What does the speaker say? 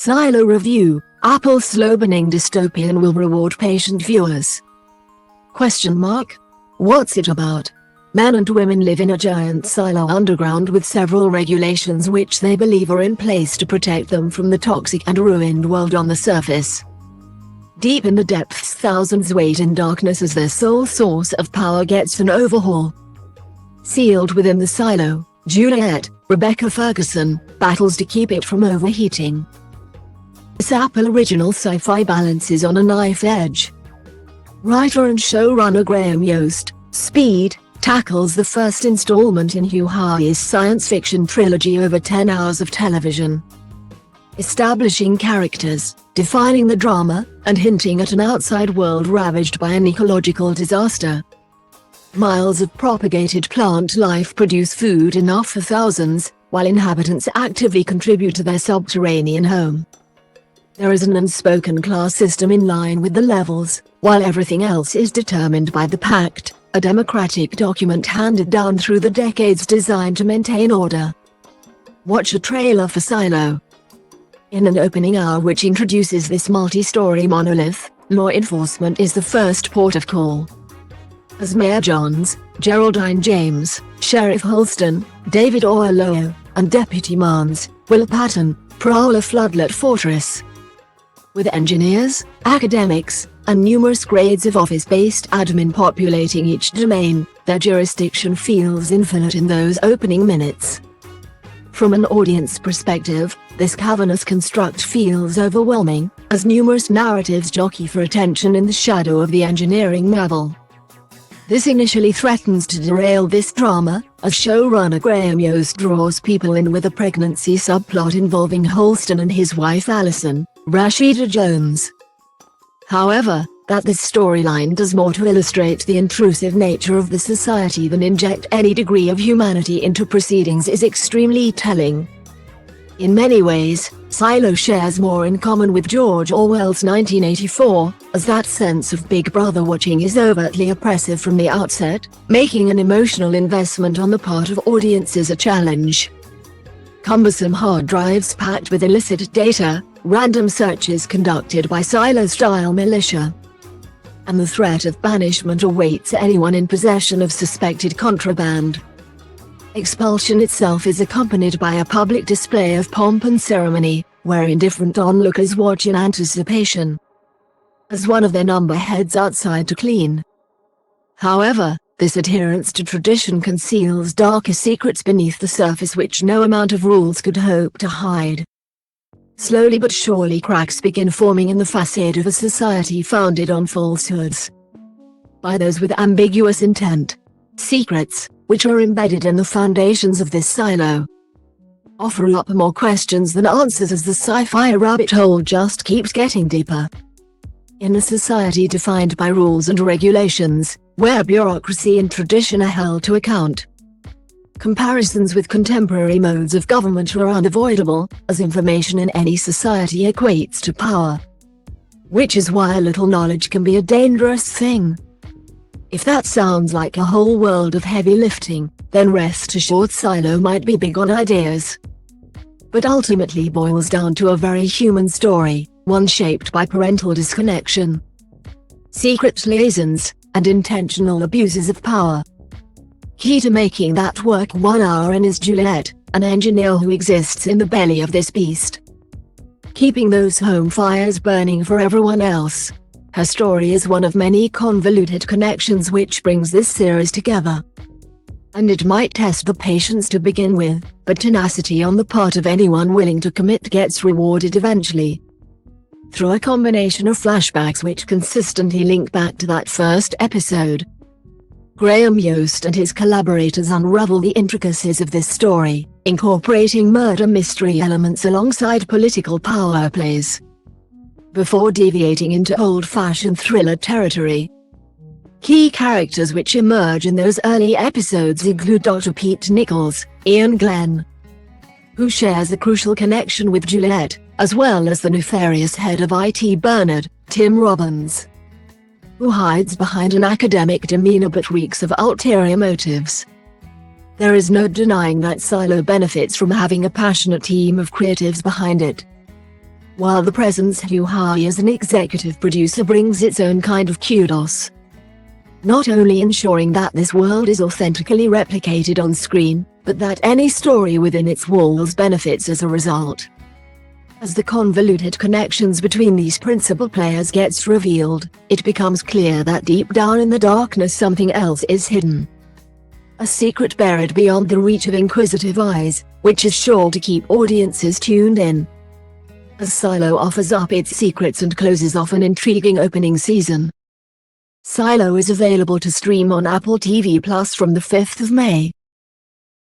Silo Review: Apple's slow-burning dystopian will reward patient viewers. ? What's it about? Men and women live in a giant silo underground with several regulations which they believe are in place to protect them from the toxic and ruined world on the surface. Deep in the depths, thousands wait in darkness as their sole source of power gets an overhaul. Sealed within the silo, Juliet, Rebecca Ferguson, battles to keep it from overheating. This Apple original sci-fi balances on a knife edge. Writer and showrunner Graham Yost, Speed, tackles the first installment in Hugh Howey's science fiction trilogy over 10 hours of television. Establishing characters, defining the drama, and hinting at an outside world ravaged by an ecological disaster. Miles of propagated plant life produce food enough for thousands, while inhabitants actively contribute to their subterranean home. There is an unspoken class system in line with the levels, while everything else is determined by the Pact, a democratic document handed down through the decades designed to maintain order. Watch a trailer for Silo. In an opening hour which introduces this multi-story monolith, law enforcement is the first port of call. As Mayor Johns, Geraldine James, Sheriff Holston, David Oyelowo, and Deputy Mans, Will Patton, prowl a floodlit fortress. With engineers, academics, and numerous grades of office-based admin populating each domain, their jurisdiction feels infinite in those opening minutes. From an audience perspective, this cavernous construct feels overwhelming, as numerous narratives jockey for attention in the shadow of the engineering marvel. This initially threatens to derail this drama, as showrunner Graham Yost draws people in with a pregnancy subplot involving Holston and his wife Allison, Rashida Jones. However, that this storyline does more to illustrate the intrusive nature of the society than inject any degree of humanity into proceedings is extremely telling. In many ways, Silo shares more in common with George Orwell's 1984, as that sense of Big Brother watching is overtly oppressive from the outset, making an emotional investment on the part of audiences a challenge. Cumbersome hard drives packed with illicit data, random searches conducted by Silo-style militia, and the threat of banishment awaits anyone in possession of suspected contraband. Expulsion itself is accompanied by a public display of pomp and ceremony, wherein different onlookers watch in anticipation, as one of their number heads outside to clean. However, this adherence to tradition conceals darker secrets beneath the surface which no amount of rules could hope to hide. Slowly but surely cracks begin forming in the facade of a society founded on falsehoods by those with ambiguous intent. Secrets, which are embedded in the foundations of this silo, offer up more questions than answers as the sci-fi rabbit hole just keeps getting deeper. In a society defined by rules and regulations, where bureaucracy and tradition are held to account, comparisons with contemporary modes of government are unavoidable, as information in any society equates to power. Which is why a little knowledge can be a dangerous thing. If that sounds like a whole world of heavy lifting, then rest assured Silo might be big on ideas, but ultimately boils down to a very human story, one shaped by parental disconnection, secret liaisons, and intentional abuses of power. Key to making that work 1 hour in is Juliet, an engineer who exists in the belly of this beast, keeping those home fires burning for everyone else. Her story is one of many convoluted connections which brings this series together. And it might test the patience to begin with, but tenacity on the part of anyone willing to commit gets rewarded eventually, through a combination of flashbacks which consistently link back to that first episode. Graham Yost and his collaborators unravel the intricacies of this story, incorporating murder mystery elements alongside political power plays, before deviating into old-fashioned thriller territory. Key characters which emerge in those early episodes include Dr. Pete Nichols, Ian Glenn, who shares a crucial connection with Juliet, as well as the nefarious head of IT Bernard, Tim Robbins, who hides behind an academic demeanor but reeks of ulterior motives. There is no denying that Silo benefits from having a passionate team of creatives behind it. while the presence Hugh High as an executive producer brings its own kind of kudos. Not only ensuring that this world is authentically replicated on screen, but that any story within its walls benefits as a result. As the convoluted connections between these principal players gets revealed, it becomes clear that deep down in the darkness something else is hidden. A secret buried beyond the reach of inquisitive eyes, which is sure to keep audiences tuned in. As Silo offers up its secrets and closes off an intriguing opening season. Silo is available to stream on Apple TV Plus from the 5th of May.